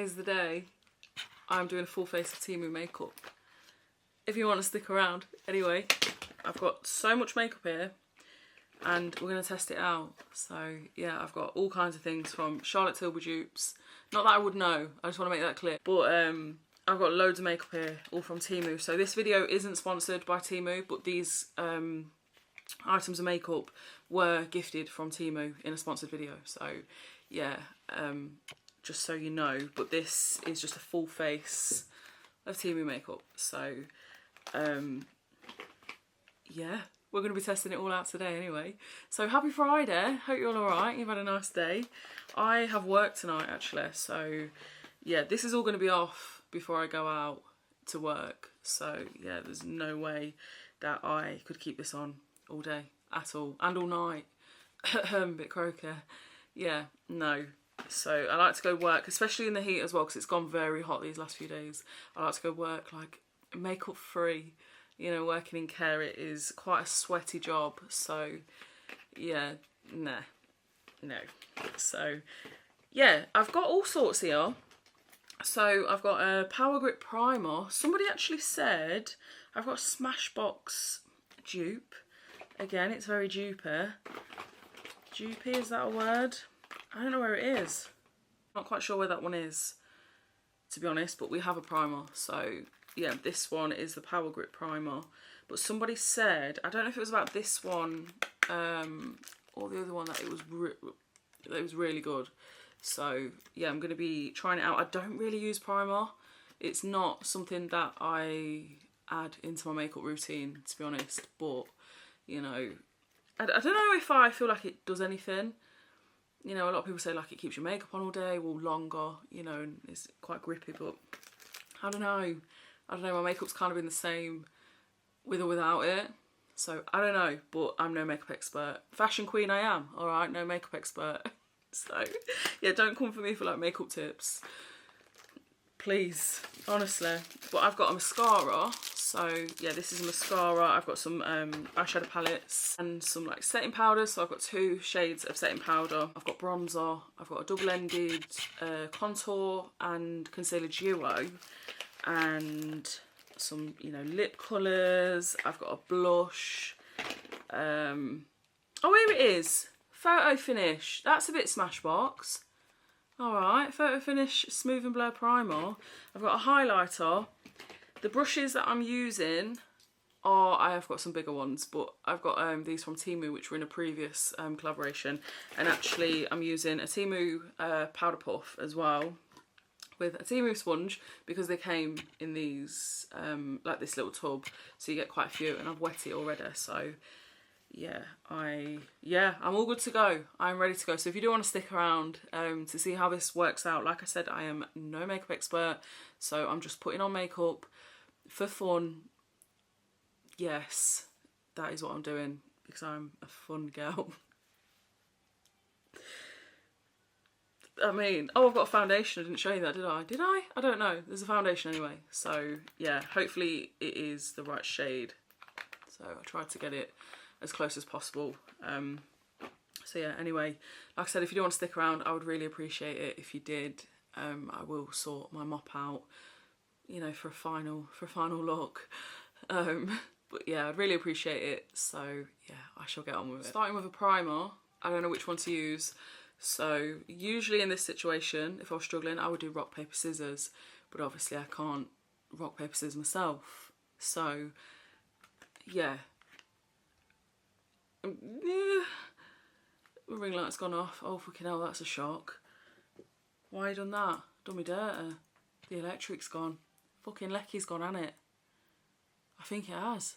is the day I'm doing a full face of Temu makeup. If you want to stick around. Anyway, I've got so much makeup here and we're going to test it out. So yeah, I've got all kinds of things from Charlotte Tilbury dupes. Not that I would know, I just want to make that clear. But I've got loads of makeup here, all from Temu. So this video isn't sponsored by Temu, but these items of makeup were gifted from Temu in a sponsored video. So yeah, just so you know. But this is just a full face of Temu makeup. So yeah, we're going to be testing it all out today anyway. So happy Friday, hope you're all alright, you've had a nice day. I have work tonight actually, so yeah, this is all going to be off before I go out to work. So yeah, there's no way that I could keep this on all day at all, and all night. Bit croaky. Yeah, no. So I like to go work, especially in the heat as well, because it's gone very hot these last few days. I like to go work like makeup free. You know, working in care, it is quite a sweaty job. So yeah, no. So yeah, I've got all sorts here. So I've got a Power Grip Primer. Somebody actually said I've got a Smashbox dupe. Again, it's very DUPE. DUPE, is that a word? I don't know where it is. Not quite sure where that one is, to be honest, but we have a primer. So yeah, this one is the Power Grip Primer. But somebody said, I don't know if it was about this one or the other one, that it was really good. So yeah, I'm going to be trying it out. I don't really use primer. It's not something that I add into my makeup routine, to be honest. But you know, I don't know if I feel like it does anything. You know, a lot of people say like it keeps your makeup on all day, well longer, you know, and it's quite grippy, but I don't know. My makeup's kind of been the same with or without it. So I don't know, but I'm no makeup expert. Fashion queen I am, alright, no makeup expert. So yeah, don't come for me for like makeup tips. Please, honestly. But I've got a mascara. So yeah, this is a mascara. I've got some eyeshadow palettes and some like setting powders. So I've got 2 shades of setting powder. I've got bronzer. I've got a double-ended contour and concealer duo. And some, you know, lip colours. I've got a blush. Oh, here it is. Photo Finish. That's a bit Smashbox. Alright, Photo Finish Smooth and Blur Primer. I've got a highlighter. The brushes that I'm using are, I have got some bigger ones, but I've got these from Temu, which were in a previous collaboration. And actually I'm using a Temu powder puff as well, with a Temu sponge, because they came in these, like this little tub, so you get quite a few, and I've wet it already, so yeah, I'm all good to go. I'm ready to go. So if you do want to stick around to see how this works out, like I said, I am no makeup expert, so I'm just putting on makeup for fun. Yes, that is what I'm doing, because I'm a fun girl. I mean, oh, I've got a foundation. I didn't show you that, did I? Did I? I don't know. There's a foundation anyway. So yeah, hopefully it is the right shade. So I tried to get it as close as possible. So yeah, anyway, like I said, if you do want to stick around, I would really appreciate it if you did. I will sort my mop out, you know, for a final look. But yeah, I'd really appreciate it. So yeah, I shall get on with it. Starting with a primer, I don't know which one to use. So usually in this situation, if I was struggling, I would do rock, paper, scissors, but obviously I can't rock, paper, scissors myself. So yeah. The ring light's gone off. Oh fucking hell, that's a shock. Why you done that? Done me dirty. The electric's gone. Fucking Lecky's gone, hasn't it? I think it has.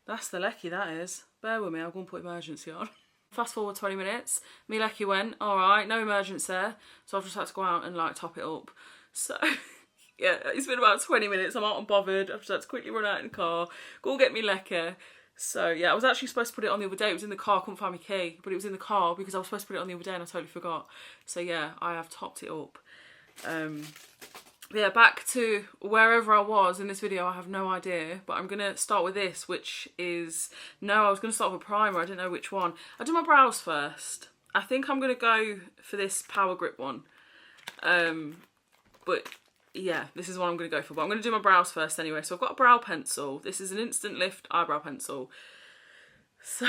That's the Lecky, that is. Bear with me, I'll go and put emergency on. Fast forward 20 minutes, me Lecky went, alright, no emergency there. So I've just had to go out and like top it up. So yeah, it's been about 20 minutes, I'm out unbothered. I've just had to quickly run out in the car, go get me Lecky. So yeah, I was actually supposed to put it on the other day. It was in the car, I couldn't find my key, but it was in the car because I was supposed to put it on the other day and I totally forgot. So yeah, I have topped it up. Yeah, back to wherever I was in this video, I have no idea, but I'm going to start with this, which is, no, I was going to start with a primer, I didn't know which one. I'll do my brows first. I think I'm going to go for this Power Grip one. But yeah, this is what I'm going to go for. But I'm going to do my brows first anyway. So I've got a brow pencil. This is an Instant Lift eyebrow pencil. So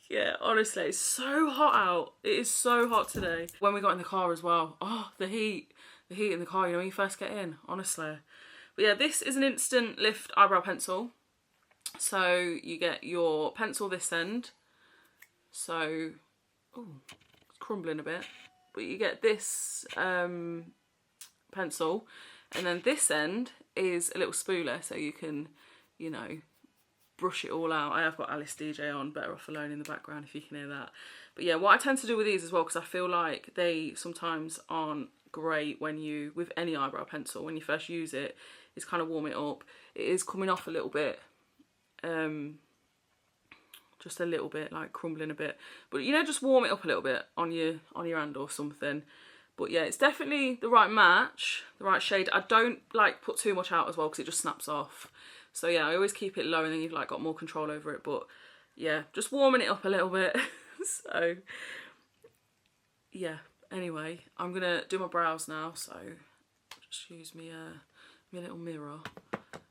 yeah, honestly, it's so hot out. It is so hot today. When we got in the car as well, oh, the heat in the car, you know, when you first get in, honestly. But yeah, this is an Instant Lift eyebrow pencil. So you get your pencil this end. So, oh, it's crumbling a bit. But you get this pencil, and then this end is a little spooler, so you can, you know, brush it all out. I have got Alice DJ on, Better Off Alone in the background if you can hear that. But yeah, what I tend to do with these as well, because I feel like they sometimes aren't great when you, with any eyebrow pencil, when you first use it, is kind of warm it up. It is coming off a little bit, just a little bit, like crumbling a bit. But you know, just warm it up a little bit on your hand or something. But yeah, it's definitely the right match, the right shade. I don't like put too much out as well because it just snaps off. So yeah, I always keep it low and then you've like got more control over it. But yeah, just warming it up a little bit. So yeah, anyway, I'm gonna do my brows now. So just use my little mirror.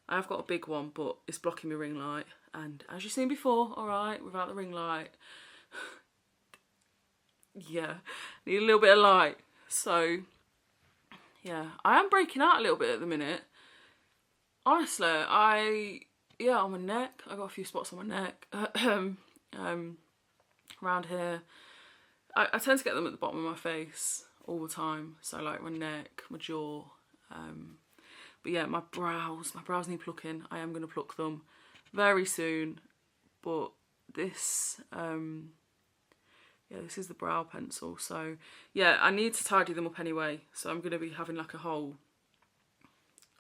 I have got a big one, but it's blocking my ring light. And as you've seen before, all right, without the ring light, yeah, need a little bit of light. So yeah, I am breaking out a little bit at the minute. Honestly, on my neck, I got a few spots on my neck, around here. I tend to get them at the bottom of my face all the time. So like my neck, my jaw. But yeah, my brows need plucking. I am going to pluck them very soon. But this, yeah, this is the brow pencil. So yeah, I need to tidy them up anyway. So I'm going to be having like a whole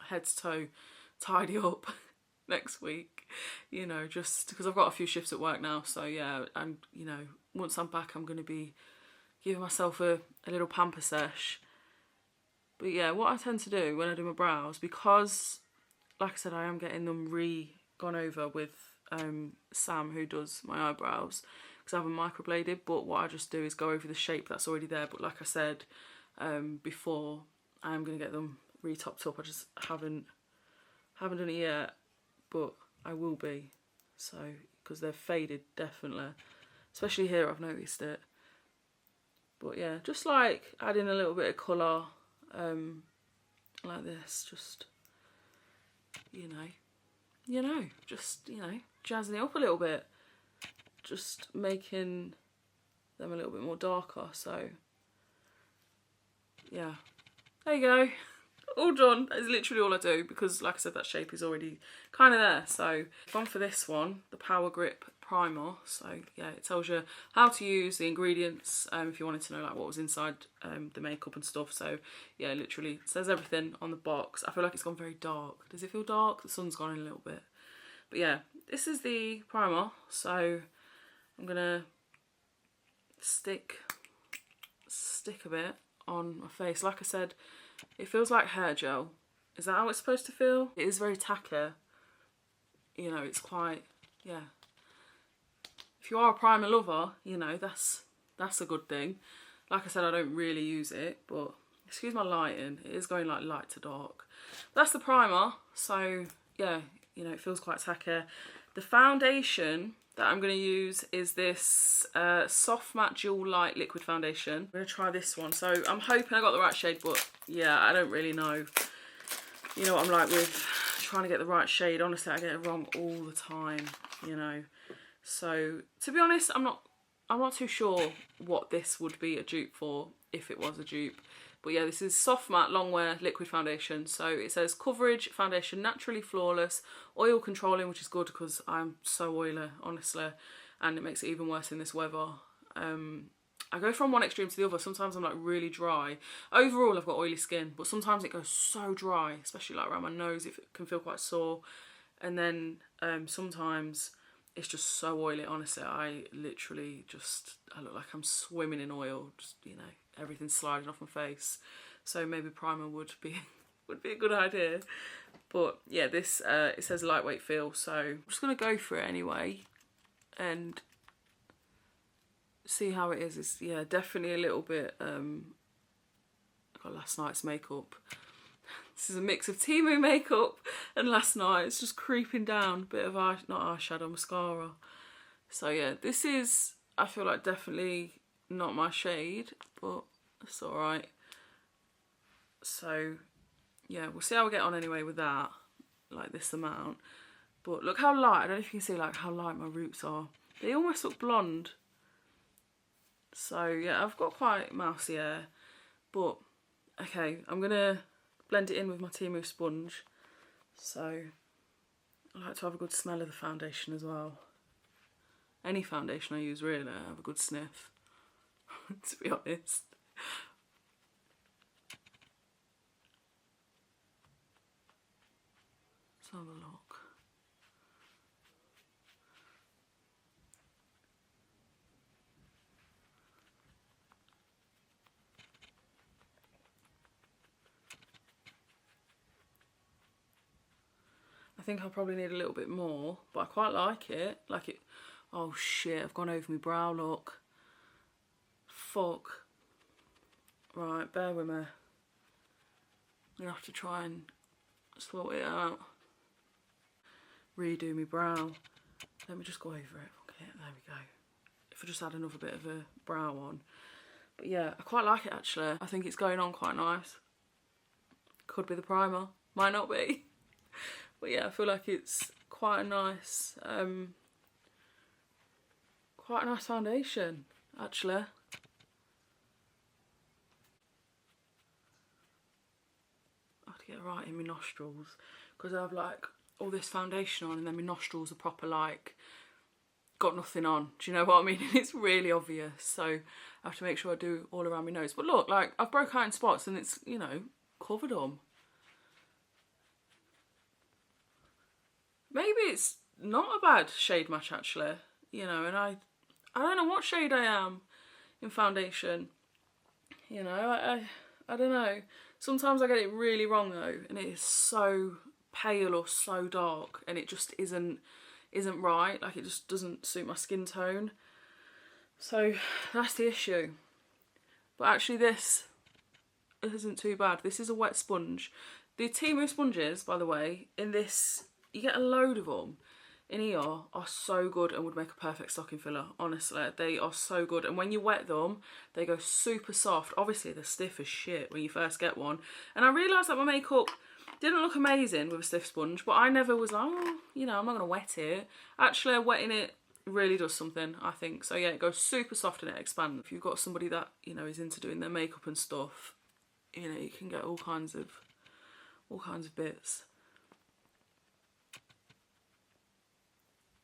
head to toe tidy up next week. You know, just because I've got a few shifts at work now. So yeah, and you know, once I'm back, I'm going to be giving myself a little pamper sesh. But yeah, what I tend to do when I do my brows, because like I said, I am getting them gone over with Sam, who does my eyebrows, because I have them microbladed. But what I just do is go over the shape that's already there. But like I said before, I am going to get them re-topped up. I just haven't done it yet, but I will be. So, because they're faded, definitely. Especially here, I've noticed it. But yeah, just like adding a little bit of colour, like this, just, just, jazzing it up a little bit. Just making them a little bit more darker, so, yeah. There you go. All done. That is literally all I do, because like I said, that shape is already kind of there. So gone for this one, the Power Grip Primer. So yeah, it tells you how to use the ingredients, if you wanted to know like what was inside the makeup and stuff. So yeah, literally says everything on the box. I feel like it's gone very dark. Does it feel dark? The sun's gone in a little bit. But yeah, this is the primer. So I'm gonna stick a bit on my face. Like I said, it feels like hair gel. Is that how it's supposed to feel? It is very tacky. You know, it's quite, yeah. If you are a primer lover, you know, that's a good thing. Like I said, I don't really use it, but excuse my lighting. It is going like light to dark. That's the primer. So yeah, you know, it feels quite tacky. The foundation that I'm going to use is this Soft Matte Dual Light Liquid Foundation. I'm going to try this one. So I'm hoping I got the right shade, but yeah, I don't really know. You know what I'm like with trying to get the right shade. Honestly, I get it wrong all the time, you know. So to be honest, I'm not too sure what this would be a dupe for, if it was a dupe. But yeah, this is Soft Matte Longwear Liquid Foundation. So it says coverage, foundation, naturally flawless, oil controlling, which is good because I'm so oily, honestly. And it makes it even worse in this weather. I go from one extreme to the other. Sometimes I'm like really dry. Overall, I've got oily skin, but sometimes it goes so dry, especially like around my nose. It can feel quite sore. And then sometimes it's just so oily. Honestly, I literally I look like I'm swimming in oil. Just, you know, everything's sliding off my face. So maybe primer would be a good idea. But yeah, this it says lightweight feel, so I'm just gonna go for it anyway and see how it is. It's, yeah, definitely a little bit got last night's makeup. This is a mix of Temu makeup and last night. It's just creeping down. Bit of not eyeshadow, mascara. So yeah, this is, I feel like, definitely not my shade, but it's alright. So yeah, we'll see how we get on anyway with that, like this amount. But look how light, I don't know if you can see like how light my roots are. They almost look blonde. So yeah, I've got quite mousy hair, but okay, I'm gonna blend it in with my Temu sponge. So I like to have a good smell of the foundation as well. Any foundation I use really, I have a good sniff, to be honest. Let's have a look. I think I'll probably need a little bit more, but I quite like it. Like it. Oh shit, I've gone over my brow look. Fuck. Right, bear with me. I'm gonna have to try and sort it out. Redo my brow. Let me just go over it. Okay, there we go. If I just add another bit of a brow on. But yeah, I quite like it actually. I think it's going on quite nice. Could be the primer, might not be. But yeah, I feel like it's quite a nice foundation, actually. I have to get it right in my nostrils, because I have like all this foundation on and then my nostrils are proper like got nothing on. Do you know what I mean? And it's really obvious, so I have to make sure I do all around my nose. But look, like I've broke out in spots and it's, you know, covered them. Maybe it's not a bad shade match actually, you know, and I don't know what shade I am in foundation, you know, I don't know. Sometimes I get it really wrong though, and it is so pale or so dark, and it just isn't right, like it just doesn't suit my skin tone. So that's the issue. But actually this isn't too bad. This is a wet sponge. The Temu sponges, by the way, in this, you get a load of them in here, are so good and would make a perfect stocking filler. Honestly, they are so good. And when you wet them, they go super soft. Obviously, they're stiff as shit when you first get one. And I realised that my makeup didn't look amazing with a stiff sponge, but I never was like, oh, you know, I'm not going to wet it. Actually, wetting it really does something, I think. So yeah, it goes super soft and it expands. If you've got somebody that, you know, is into doing their makeup and stuff, you know, you can get all kinds of bits.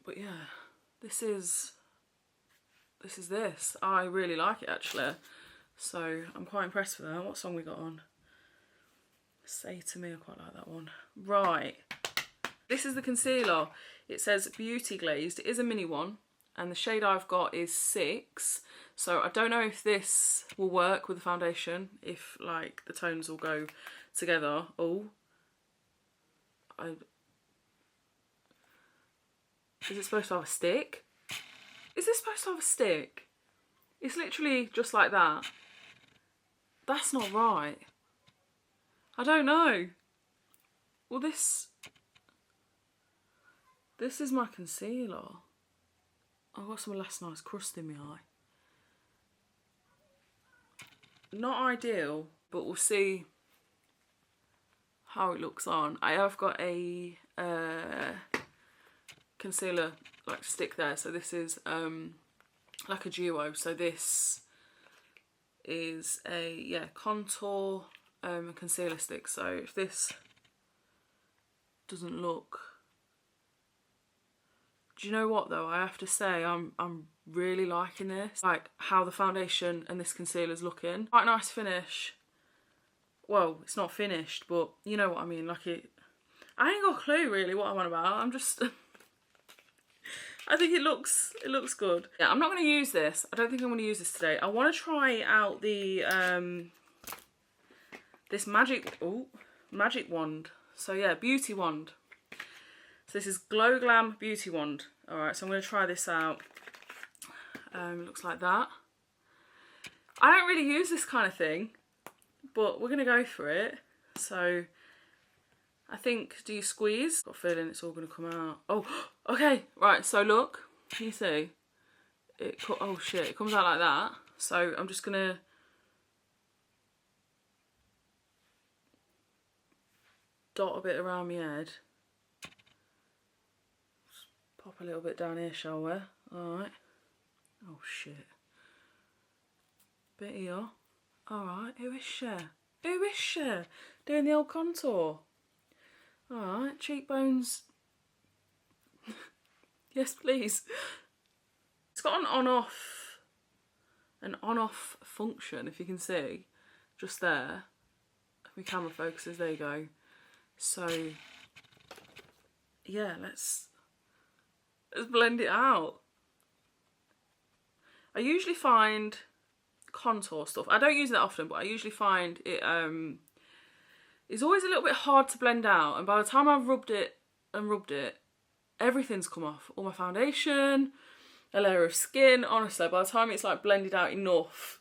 But yeah, this is this. I really like it actually. So I'm quite impressed with that. What song we got on? Say To Me, I quite like that one. Right. This is the concealer. It says Beauty Glazed. It is a mini one. And the shade I've got is 6. So I don't know if this will work with the foundation. If like the tones will go together. Oh. Is it supposed to have a stick? Is this supposed to have a stick? It's literally just like that. That's not right. I don't know. Well, this is my concealer. I've got some last night's crust in my eye. Not ideal, but we'll see how it looks on. I have got a concealer like stick there, so this is like a duo. So this is a contour concealer stick. So if this doesn't look, do you know what though, I have to say I'm really liking this, like how the foundation and this concealer's looking. Quite a nice finish. Well, it's not finished, but you know what I mean, like it, I ain't got a clue really what I'm on about. I'm just I think it looks good. Yeah, I'm not going to use this. I don't think I'm going to use this today. I want to try out the this magic wand. So yeah, beauty wand. So this is Glow Glam Beauty Wand. Alright, so I'm going to try this out. It looks like that. I don't really use this kind of thing. but we're going to go for it. So I think, do you squeeze? Got a feeling it's all going to come out. Oh, okay, right, so look, can you see? Oh shit, it comes out like that. So I'm just going to dot a bit around my head. Just pop a little bit down here, shall we? Alright. Oh shit. Bit here. Alright, who is she? Who is she? Doing the old contour. Alright, cheekbones. Yes, please. It's got an on-off function, if you can see. Just there. If my camera focuses, there you go. So, yeah, let's blend it out. I usually find contour stuff, I don't use it that often, but I usually find it is always a little bit hard to blend out, and by the time I've rubbed it, everything's come off. All my foundation, a layer of skin, honestly, by the time it's like blended out enough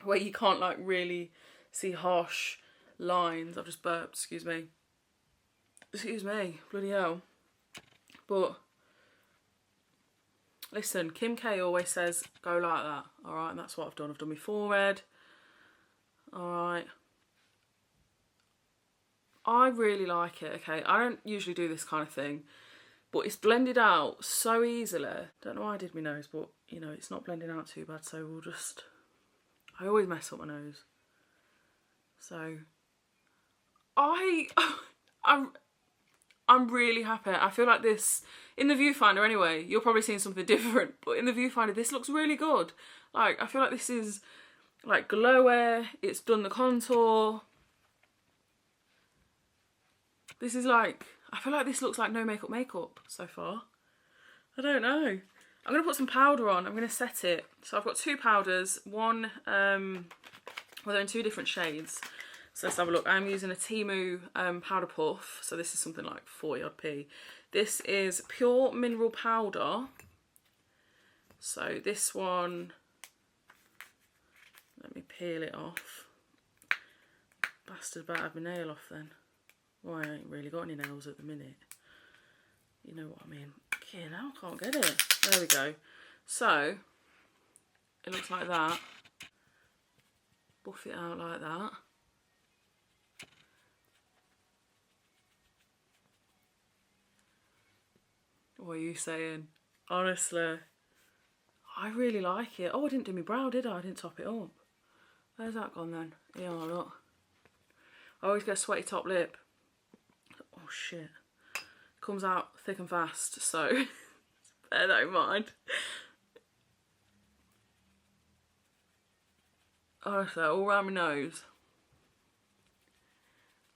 where you can't like really see harsh lines. I've just burped, excuse me, bloody hell. But listen, Kim K always says go like that, alright, and that's what I've done. I've done my forehead, alright. I really like it, okay. I don't usually do this kind of thing, but it's blended out so easily. Don't know why I did my nose, but you know, it's not blending out too bad, so we'll just, I always mess up my nose. So, I'm really happy. I feel like this, in the viewfinder anyway, you're probably seeing something different, but in the viewfinder, this looks really good. Like, I feel like this is like glowy, it's done the contour. This is like, I feel like this looks like no makeup so far. I don't know. I'm going to put some powder on. I'm going to set it. So I've got two powders. One, well, they're in two different shades. So let's have a look. I'm using a Temu powder puff. So this is something like 40 odd p. This is pure mineral powder. So this one, let me peel it off. Bastard about having my nail off then. Well, I ain't really got any nails at the minute. You know what I mean. Okay, now I can't get it. There we go. So, it looks like that. Buff it out like that. What are you saying? Honestly, I really like it. Oh, I didn't do my brow, did I? I didn't top it up. Where's that gone then? Yeah, look. I always get a sweaty top lip. Oh shit. Comes out thick and fast, so bear that in mind. Honestly, all around my nose.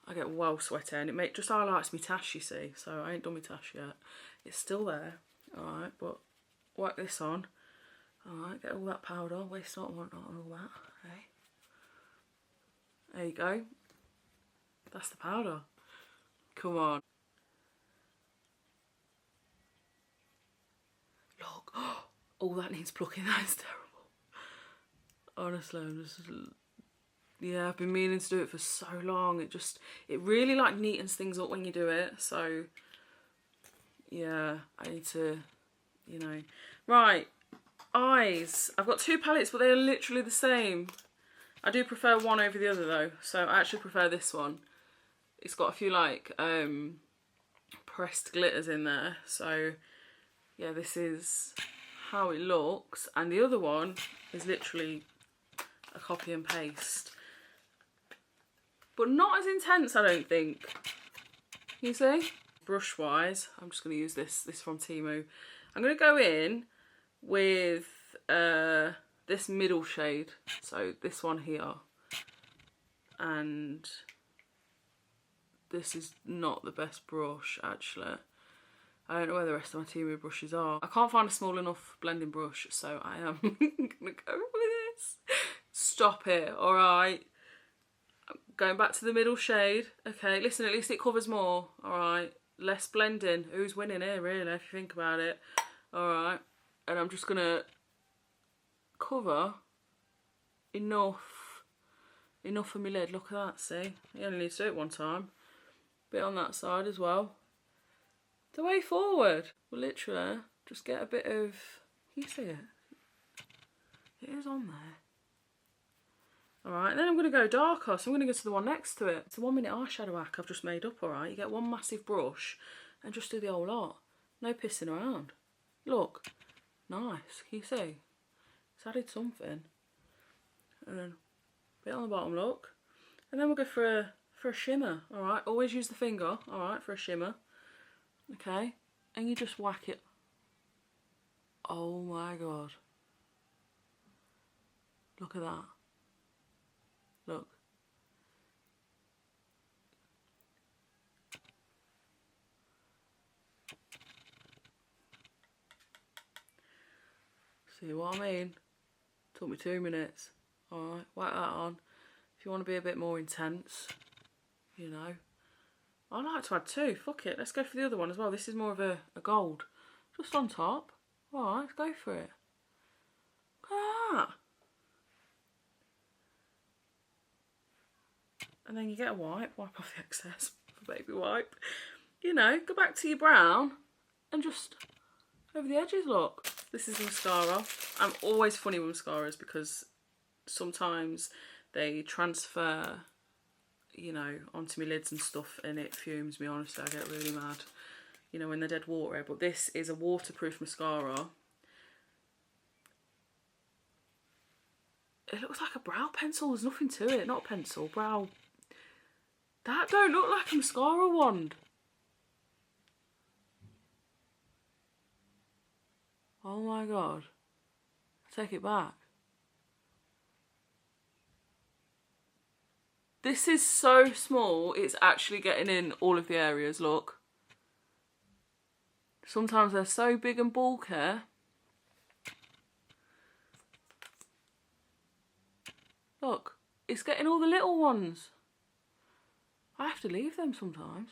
I get well sweaty, and it just highlights my tash, you see. So I ain't done my tash yet. It's still there. Alright, but wipe this on. Alright, get all that powder, waste not, want not, and all that. Okay. There you go. That's the powder. Come on. Look. Oh, that needs plucking. That is terrible. Honestly, I'm just... Yeah, I've been meaning to do it for so long. It really like neatens things up when you do it. So, yeah, I need to, you know. Right, eyes. I've got two palettes, but they're literally the same. I do prefer one over the other though. So I actually prefer this one. It's got a few like pressed glitters in there. So yeah, this is how it looks. And the other one is literally a copy and paste. But not as intense, I don't think. You see? Brush wise, I'm just going to use this from Temu. I'm going to go in with this middle shade. So this one here. And this is not the best brush, actually. I don't know where the rest of my Temu brushes are. I can't find a small enough blending brush, so I am going to go with this. Stop it, alright? Going back to the middle shade. Okay, listen, at least it covers more. Alright, less blending. Who's winning here, really, if you think about it? Alright, and I'm just going to cover enough enough for my lid. Look at that, see? You only need to do it one time. Bit on that side as well. The way forward. Well, literally, just get a bit of... Can you see it? It is on there. Alright, and then I'm going to go darker, so I'm going to go to the one next to it. It's a 1 minute eyeshadow hack I've just made up, alright? You get one massive brush and just do the whole lot. No pissing around. Look. Nice. Can you see? It's added something. And then a bit on the bottom, look. And then we'll go for a shimmer, alright? Always use the finger, alright, for a shimmer. Okay? And you just whack it. Oh my god. Look at that. Look. See what I mean? Took me 2 minutes. Alright, whack that on. If you want to be a bit more intense, you know. I like to add 2. Fuck it. Let's go for the other one as well. This is more of a gold. Just on top. Alright, let's go for it. Look at that. And then you get a wipe off the excess, a baby wipe. You know, go back to your brown and just over the edges, look. This is the mascara. I'm always funny with mascaras because sometimes they transfer, you know, onto my lids and stuff and it fumes me, honestly. I get really mad, you know, when they're dead water. But this is a waterproof mascara. It looks like a brow pencil. There's nothing to it. Not a pencil, brow. That don't look like a mascara wand. Oh my god. I take it back. This is so small, it's actually getting in all of the areas, look. Sometimes they're so big and bulky. Look, it's getting all the little ones. I have to leave them sometimes.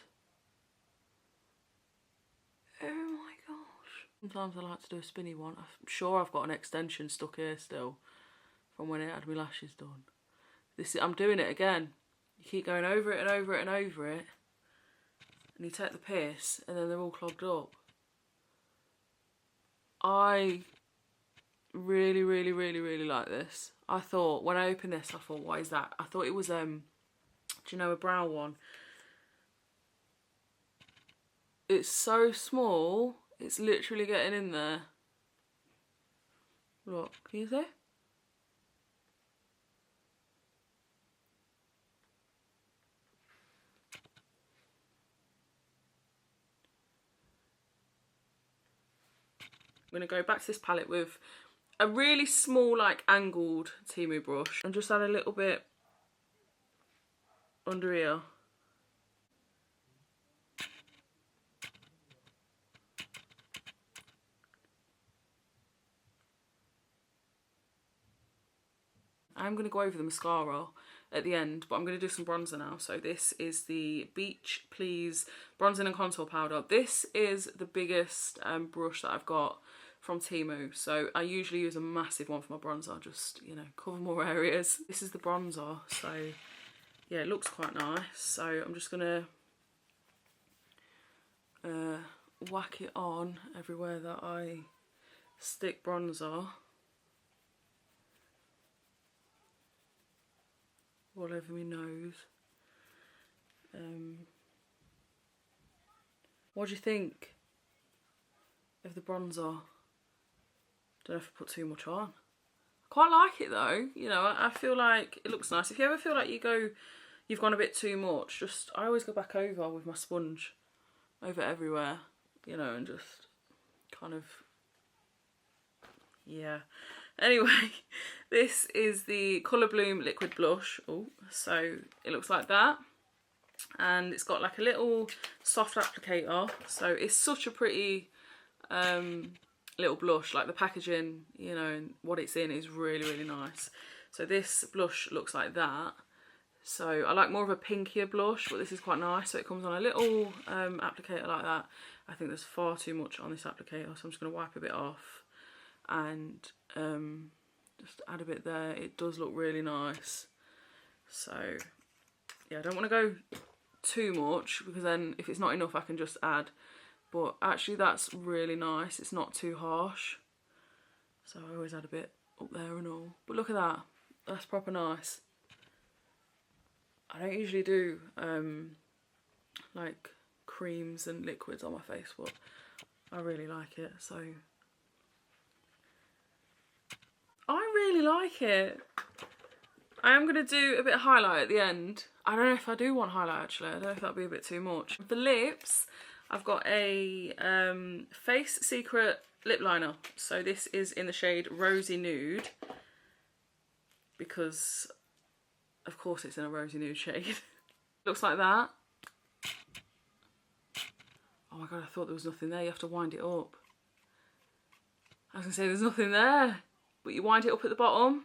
Oh my gosh. Sometimes I like to do a spinny one. I'm sure I've got an extension stuck here still from when I had my lashes done. I'm doing it again. You keep going over it and over it and over it. And you take the piss and then they're all clogged up. I really, really, really, really like this. I thought, when I opened this, I thought, what is that? I thought it was, do you know, a brow one. It's so small, it's literally getting in there. Look, can you see? I'm going to go back to this palette with a really small, like, angled Temu brush and just add a little bit under here. I'm going to go over the mascara at the end, but I'm going to do some bronzer now. So this is the Beach Please Bronzing and Contour Powder. This is the biggest brush that I've got from Temu. So I usually use a massive one for my bronzer, just, you know, cover more areas. This is the bronzer, so yeah, it looks quite nice. So I'm just going to whack it on everywhere that I stick bronzer. All over my nose. What do you think of the bronzer? Don't know if I put too much on. I quite like it though. You know, I feel like it looks nice. If you ever feel like you've gone a bit too much, I always go back over with my sponge over everywhere, you know, and just kind of, yeah. Anyway, this is the Colour Bloom Liquid Blush. Oh, so it looks like that. And it's got like a little soft applicator. So it's such a pretty little blush. Like the packaging, you know, and what it's in is really, really nice. So this blush looks like that. So I like more of a pinkier blush, but this is quite nice. So it comes on a little applicator like that. I think there's far too much on this applicator, so I'm just going to wipe a bit off. And just add a bit there. It does look really nice. So yeah, I don't want to go too much because then if it's not enough I can just add. But actually that's really nice, it's not too harsh. So I always add a bit up there and all. But look at that, that's proper nice. I don't usually do like creams and liquids on my face, but I really like it, so I really like it. I am going to do a bit of highlight at the end. I don't know if I do want highlight actually, I don't know if that'd be a bit too much. For the lips, I've got a Face Secret lip liner. So this is in the shade Rosy Nude, because of course it's in a rosy nude shade. Looks like that. Oh my god, I thought there was nothing there. You have to wind it up. I was going to say there's nothing there, but you wind it up at the bottom.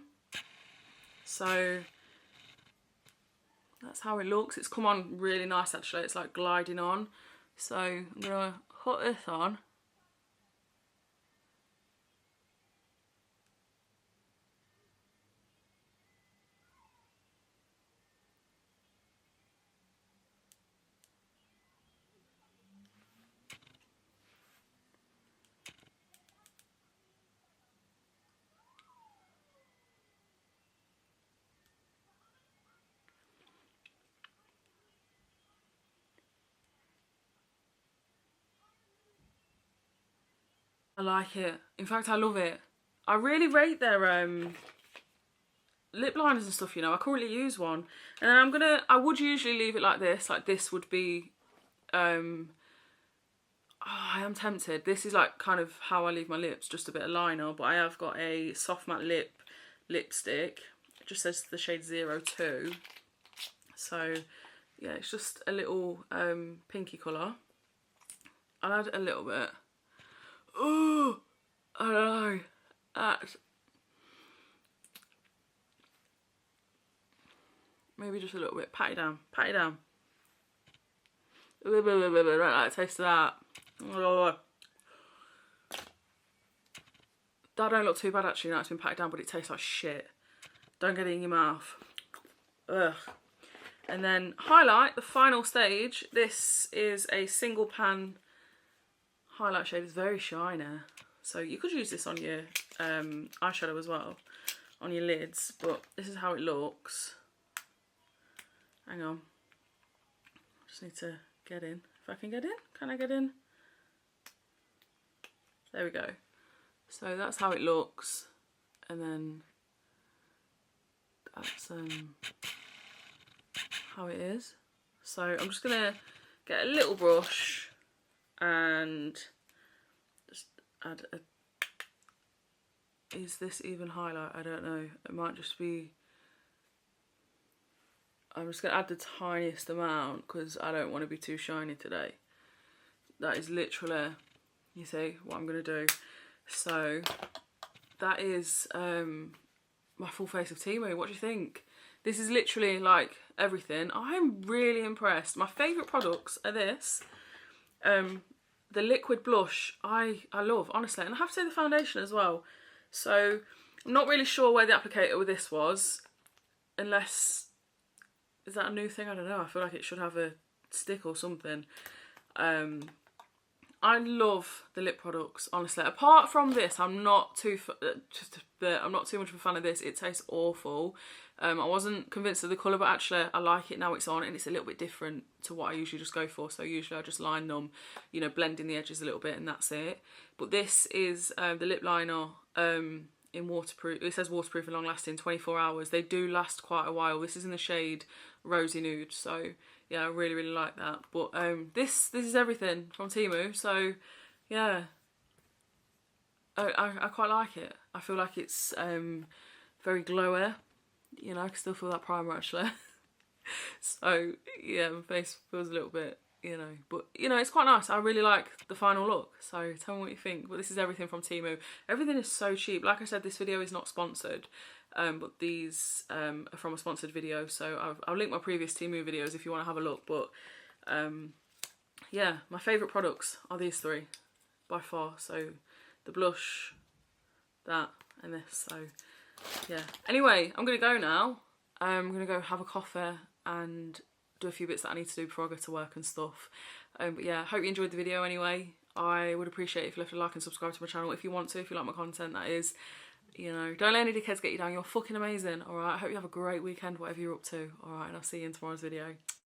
So that's how it looks. It's come on really nice actually. It's like gliding on. So I'm going to put this on. I like it. In fact, I love it. I really rate their lip liners and stuff, you know. I currently use one. And then I would usually leave it like this. Like this would be, oh, I am tempted. This is like kind of how I leave my lips, just a bit of liner. But I have got a soft matte lipstick. It just says the shade 02. So yeah, it's just a little pinky colour. I'll add a little bit. Oh, I don't know. That's maybe just a little bit. Pat it down. Pat it down. I don't like the taste of that. That don't look too bad actually. Now it's been patted down, but it tastes like shit. Don't get it in your mouth. Ugh. And then highlight, the final stage. This is a single pan highlight shade. Is very shiny, so you could use this on your eyeshadow as well, on your lids, but this is how it looks. Hang on, just need to get in. If I can get in, can I get in? There we go. So that's how it looks, and then that's how it is. So I'm just gonna get a little brush and just add a, is this even highlight? I don't know, it might just be, I'm just going to add the tiniest amount because I don't want to be too shiny today. That is literally, you see what I'm going to do. So that is my full face of Temu. What do you think? This is literally like everything. I'm really impressed. My favourite products are this. The liquid blush I love, honestly, and I have to say the foundation as well. So I'm not really sure where the applicator with this was, unless, is that a new thing? I don't know. I feel like it should have a stick or something. I love the lip products, honestly. Apart from this, I'm not too much of a fan of this. It tastes awful. I wasn't convinced of the colour, but actually I like it now it's on, and it's a little bit different to what I usually just go for. So usually I just line them, you know, blend in the edges a little bit, and that's it. But this is the lip liner in waterproof. It says waterproof and long lasting, 24 hours. They do last quite a while. This is in the shade Rosy Nude, so yeah, I really, really like that. But this is everything from Temu, so yeah, I quite like it. I feel like it's very glowy. You know, I can still feel that primer actually. So yeah, my face feels a little bit, you know, but you know, it's quite nice. I really like the final look, so tell me what you think. But this is everything from Temu. Everything is so cheap. Like I said, this video is not sponsored, but these are from a sponsored video, so I'll link my previous Temu videos if you want to have a look. But yeah, my favourite products are these three by far. So the blush, that, and this. So yeah, anyway, I'm gonna go now. I'm going to go have a coffee and do a few bits that I need to do before I go to work and stuff. But yeah, hope you enjoyed the video anyway. I would appreciate it if you left a like and subscribe to my channel if you want to, if you like my content, that is. You know, don't let any dickheads get you down. You're fucking amazing, alright? I hope you have a great weekend, whatever you're up to, alright? And I'll see you in tomorrow's video.